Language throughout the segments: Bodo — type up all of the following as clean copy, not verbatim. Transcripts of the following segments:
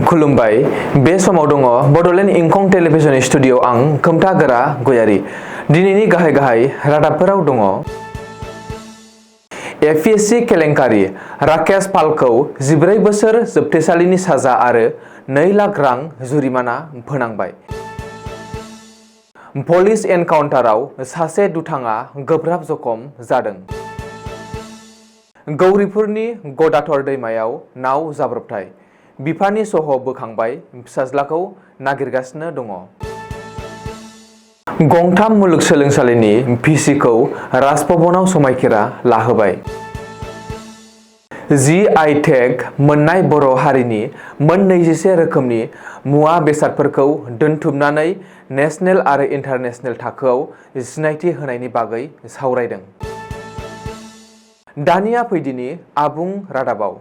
खुलुमबाय बे समाव दङ बडोलेण्ड इंखं टेलिभिजन स्टुडियो आं खोमथागोरा गयारी दिनैनि गाहाय रादाबफोराव दङ एपीएससी केलेंकारी राकेश पालखौ 14 बोसोर जोबथेसालिनि साजा आरो 2 लाख रां जुरिमाना फोनांबाय। पुलिस एनकाउन्टाराव सासे दुथाङा गोब्राब जखम जादों। गौरीपुरनि गदाधर दैमायाव नाव जाब्रबथाय बिफानि सह बोखांबाय फिसाज्लाखौ नागिरगासिनो दङ। गंथाम मुलुगसोलोंसालिनि भिसिखौ राजभवनाव समायखिरा लाहोबाय। GI टेग मोननाय बर' हारिनि मोन 21 रोखोमनि मुवा बेसादफोरखौ दोनथुमनानै नेशनेल आरो इन्टारनेशनेल थाखोआव सिनायथि होनायनि बागै सावरायदों। दानिया फैदिनि आबुं रादाबाव।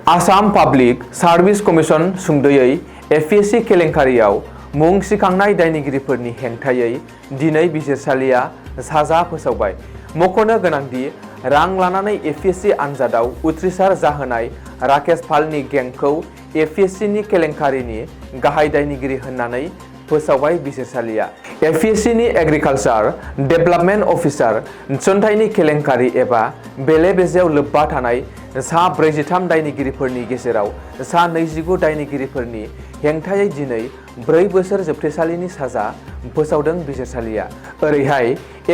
आसाम पाब्लिक सार्भिस कमिसन सुंदयै एपीएससी केलेंकारियाव मुं सिखांनाय दायनिगिरिफोरनि हेंथायै दिनै बिजिरसालिया साजा फोसावबाय। मख'नो गोनांदि रां लानानै एपीएससी आनजादाव उथ्रिसार जाहोनाय राकेश पालनि गेंखौ एपीएससीनि केलेंकारिनि गाहाय दायनिगिरि होननानै फोसावबाय बिजिरसालिया। एपीएससीनि एग्रिकालचार डेभेलपमेन्ट अफिसार थिसनथाइनि केलेंकारि एबा बेले बेजेआव लोब्बा थानाय सा 43 दायनिगिरिफोरनि गेजेराव सा 29 दायनिगिरिफोरनि हेंथायै दिनै 4 बोसोर जोबथेसालिनि साजा फोसावदों बिजिरसालिया। ओरैहाय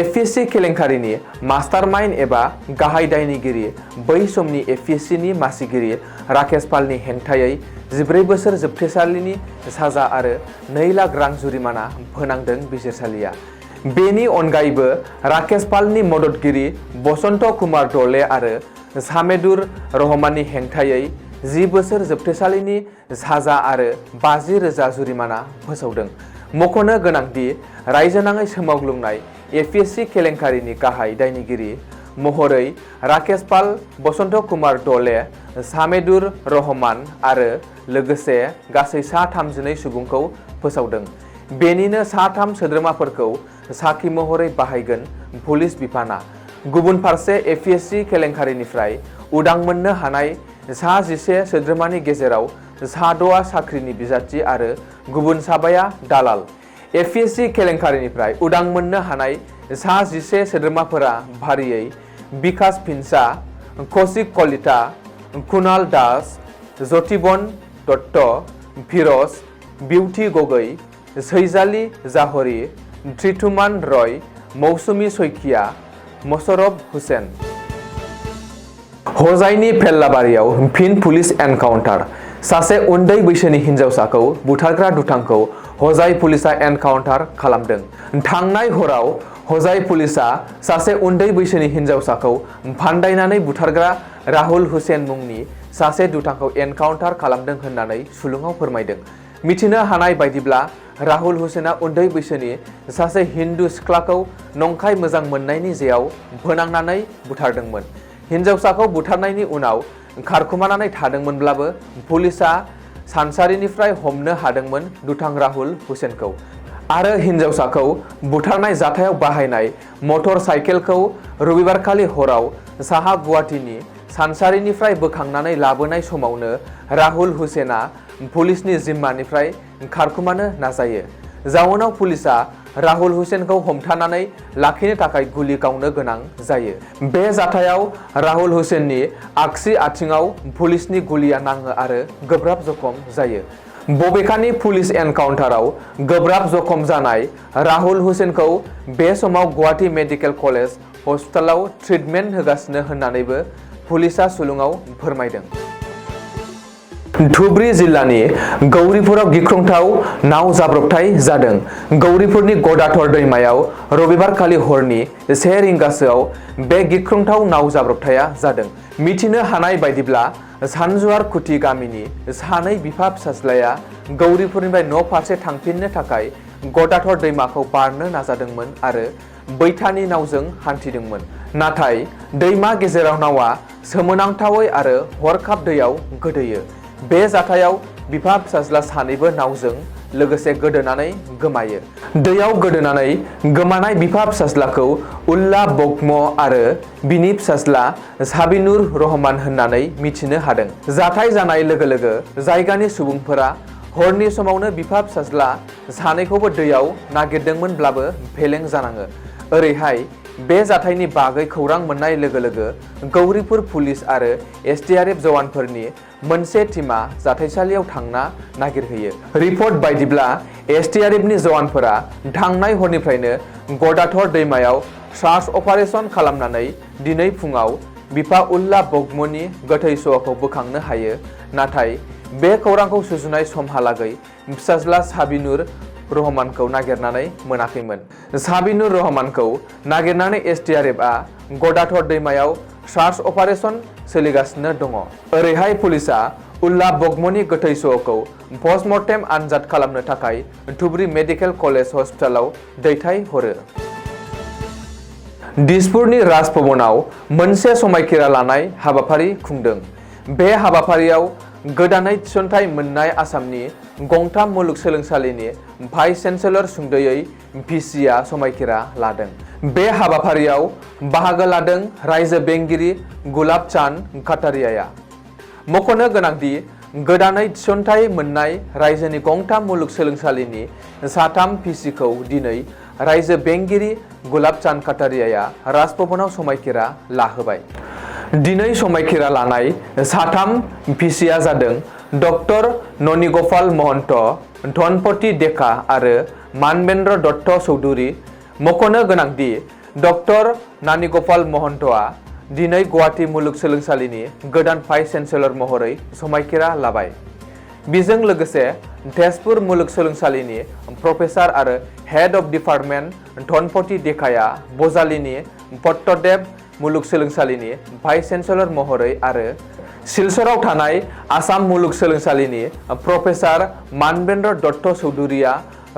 एपीएससी केलेंकारिनि मास्टारमाइन्ड एबा गाहाय दायनिगिरि बै समनि एपीएससीनि मासिगिरि राकेश पालनि हेंथायै 14 बोसोर जोबथेसालिनि साजा आरो 2 लाख रां जुरिमाना फोनांदों बिजिरसालिया। बेनि अनगायैबो राकेश पालनि मददगिरि बसन्त कुमार दले आरो सामेदुर रहमाननि हेंथायै 10 बोसोर जोबथेसालिनि साजा आरो 50,000 जुरिमाना फोसावदों। मख'नो गोनांदि रायजोनाङै सोमावग्लुंनाय एपीएससी केलेंकारिनि गाहाय दायनिगिरि महरै राकेश पाल, बसन्त कुमार दले, सामेदुर रहमान आरो लोगोसे गासै सा 32 सुबुंखौ फोसावदों। बेनिनो सा 3 सोद्रोमाफोरखौ साखि महरै बाहायगोन पुलिस बिफाना। गुबुन फारसे एपीएससी केलेंकारिनिफ्राय उदां मोननो हानाय सा 11 सोद्रोमानि गेजेराव सा 6आ साख्रिनि बिजाथि आरो गुबुन साबाया दालाल। एपीएससी केलेंकारिनिफ्राय उदां मोननो हानाय सा 11 सोद्रोमाफोरा फारियै बिकास फिनसा, कौशिक कलिता, कुणाल दास, ज्योतिबन दत्त, फिरज, बिउटि गगৈ, सैजाली जाहरी, त्रिथुमान रय, मौसुमी सैखिया, मोशरफ हुसैन। हजाइनि फेल्लाबारियाव फिन पुलिस एनकाउन्टार सासे उन्दै बैसोनि हिनजावसाखौ बुथारग्रा दुथांखौ हजाइ पुलिसा एनकाउन्टार खालामदों। थांनाय हराव हजाइ पुलिसा सासे उन्दै बैसोनि हिनजावसाखौ फान्दायनानै बुथारग्रा राहुल हुसैन मुंनि सासे दुथांखौ एनकाउन्टार खालामदों होननानै सुलुङाव फोरमायदों। मिथिनो हानाय बायदिब्ला राहुल हुसैना उन्दै बैसोनि सासे हिन्दु सिख्लाखौ नंखाय मोजां मोननायनि जेयाव फोनांनानै बुथारदोंमोन। हिनजावसाखौ बुथारनायनि उनाव खारखुमानानै थादोंमोनब्लाबो पुलिसा सानसारिनिफ्राय हमनो हादोंमोन दुथां राहुल हुसैनखौ आरो हिनजावसाखौ बुथारनाय जाथायाव बाहायनाय मटर साइकेलखौ रबिबारखालि हराव साहा गुवाहाटीनि सानसारिनिफ्राय बोखांनानै लाबोनाय समावनो राहुल हुसैना पुलिसनि जिम्मानिफ्राय खारखुमानो नाजायो। जाउनाव पुलिसा राहुल हुसैनखौ हमथानानै लाखिनो थाखाय गुलि गावनो गोनां जायो। बे जाथायाव राहुल हुसैननि आगसि आथिङाव पुलिसनि गुलिया नाङो आरो गोब्राब जखम जायो। बबेखानि पुलिस एनकाउन्टाराव गोब्राब जखम जानाय राहुल हुसैनखौ बे समाव गुवाहाटी मेडिकेल कलेज हस्पिटालाव ट्रिटमेन्ट होगासिनो होननानैबो पुलिसा सुलुङाव फोरमायदों। धुबरी जिल्लानि गौरीपुराव गिख्रंथाव नाव जाब्रबथाय जादों। गौरीपुरनि गदाधर दैमायाव रबिबारखालि हरनि 1 रिंगासोआव बे गिख्रंथाव नाव जाब्रबथाया जादों। मिथिनो हानाय बायदिब्ला सानजुवार खुथि गामिनि सानै बिफा फिसाज्लाया गौरीपुरनिफ्राय न' फारसे थांफिननो थाखाय गदाधर दैमाखौ बारनो नाजादोंमोन आरो बैथानि नावजों हान्थिदोंमोन। नाथाय दैमा गेजेराव नावा सोमोनांथावै आरो हरखाब दैयाव गोदोयो। बे जाथायाव बिफा फिसाज्ला सानैबो नावजों लोगोसे गोदोनानै गोमायो। दैयाव गोदोनानै गोमानाय बिफा फिसाज्लाखौ उल्ला बगम आरो बिनि फिसाज्ला साबिनुर रहमान होननानै मिथिनो हादों। जाथाय जानाय लोगो लोगो जायगानि सुबुंफोरा हरनि समावनो बिफा फिसाज्ला सानैखौबो दैयाव नागिरदोंमोनब्लाबो फेलें जानाङो। ओरैहाय बे जाथायनि बागै खौरां मोननाय लोगो लोगो गौरीपुर पुलिस आरो एसडीआरएफ जवानफोरनि मोनसे टीमा जाथायसालियाव थांना नागिरहैयो। रिपर्ट बायदिब्ला एसडीआरएफनि जवानफोरा थांनाय हरनिफ्रायनो गदाधर दैमायाव सार्च अपारेशन खालामनानै दिनै फुङाव बिफा उल्ला बगमनि गोथै सहखौ बोखांनो हायो। नाथाय बे खौरांखौ सुजुनाय समहालागै फिसाज्ला साबिनुर रहमानखौ नागिरनानै मोनाखैमोन। साबिनुर रहमानखौ नागिरनानै एसडीआरएफआ गदाधर दैमायाव सार्च अपारेशन सोलिगासिनो दङ। ओरैहाय पुलिसआ उल्ला बगमनि गोथै सहखौ पस्टमर्टेम आनजाद खालामनो थाखाय धुबरी मेडिकेल कलेज हस्पिटालाव दैथायहरो। दिसपुरनि राजभवनाव मोनसे समायखिरा लानाय हाबाफारि खुंदों। बे हाबाफारियाव गोदानै थिसनथाइ मोननाय आसामनि गंथाम मुलुगसोलोंसालिनि भाइस चेन्सेलर सुंदयै भिसिआ समायखिरा लादों। बे हाबाफारियाव बाहागो लादों रायजो बेंगिरि गुलाब चान्द काटारियाया। मख'नो गोनांदि गोदानै थिसनथाइ मोननाय रायजोनि गंथाम मुलुगसोलोंसालिनि साथाम भिसिखौ दिनै रायजो बेंगिरि गुलाब चान्द काटारियाया राजभवनाव समायखिरा लाहोबाय। दिनै समायखिरा लानाय साथाम भिसिआ जादों डक्टर ननिगोपाल महन्त, धनपति डेका आरो मानवेन्द्र दत्त चौधुरी। मख'नो गोनांदि डक्टर ननिगोपाल महन्तआ दिनै गुवाहाटी मुलुगसोलोंसालिनि गोदान भाइस चेन्सेलर महरै समायखिरा लाबाय। बेजों लोगोसे तेजपुर मुलुगसोलोंसालिनि प्रफेसार आरो हेड अफ डिपार्टमेन्ट धनपति डेकाया बजालिनि पट्टदेव मुलुगसोलोंसालिनि भाइस चेन्सेलर महरै आरो सिलचराव थानाय आसाम मुलुगसोलोंसालिनि प्रफेसार मानवेन्द्र दत्त चौधुरीया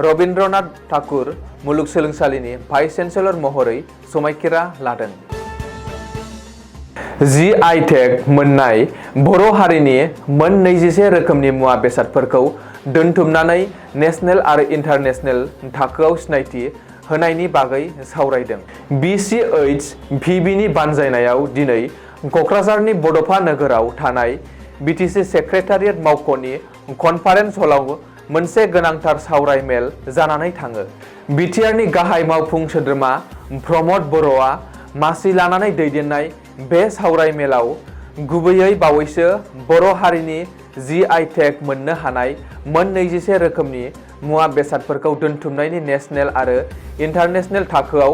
रबीन्द्रनाथ ठाकुर मुलुगसोलोंसालिनि भाइस चेन्सेलर महरै समायखिरा लादों। GI टेग मोननाय बर' हारिनि मोन 21 रोखोमनि मुवा बेसादफोरखौ दोनथुमनानै नेशनेल आरो इन्टारनेशनेल थाखोआव सिनायथि होनायनि बागै सावरायदों। BCHVBनि बानजायनायाव दिनै क'क्राझारनि बड'फा नोगोराव थानाय BTC सेक्रेटारियेट मावख'नि कनफारेन्स हलाव मोनसे गोनांथार सावराय मेल जानानै थाङो। बिटिआरनि गाहाय मावफुं सोद्रोमा प्रमद बर'आ मासि लानानै दैदेननाय बे सावराय मेलाव गुबैयै बावैसो बर' हारिनि GI टेग मोननो हानाय मोन 21 रोखोमनि मुवा बेसादफोरखौ दोनथुमनायनि नेशनेल आरो इन्टारनेशनेल थाखोआव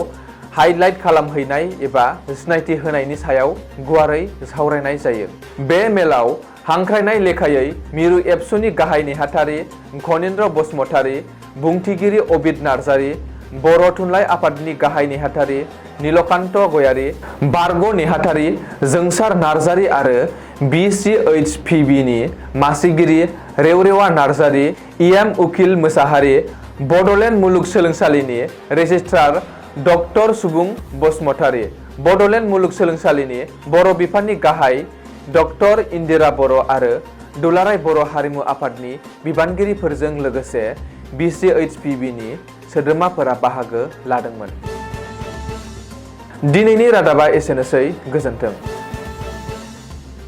हाइलाइट खालामहैनाय एबा सिनायथि होनायनि सायाव गुवारै सावरायनाय जायो। बे मेलाव हांख्रायनाय लेखायै मिरु एबसुनि गाहाय नेहाथारि खनिन्द्र बसुमतारी, बुंथिगिरि अबिद नार्जारी, बर' थुनलाइ आफादनि गाहाय नेहाथारि नीलकान्त गयारी, बारग' नेहाथारि जोंसार नार्जारी आरो BCHVBनि मासिगिरि रेवरेवा नार्जारी, EM उकिल मोसाहारि, बड'लेण्ड मुलुगसोलोंसालिनि रेजिस्ट्रार डक्टर सुबुं बसुमतारी, बड'लेण्ड मुलुगसोलोंसालिनि बर' बिफाननि गाहाय डक्टर इन्दिरा बर' आरो दुलाराय बर' हारिमु आफादनि बिबानगिरिफोरजों लोगोसे BCHVBनि सोद्रोमाफोरा बाहागो लादोंमोन। दिनैनि रादाबा एसेनोसै। गोजोन्थों।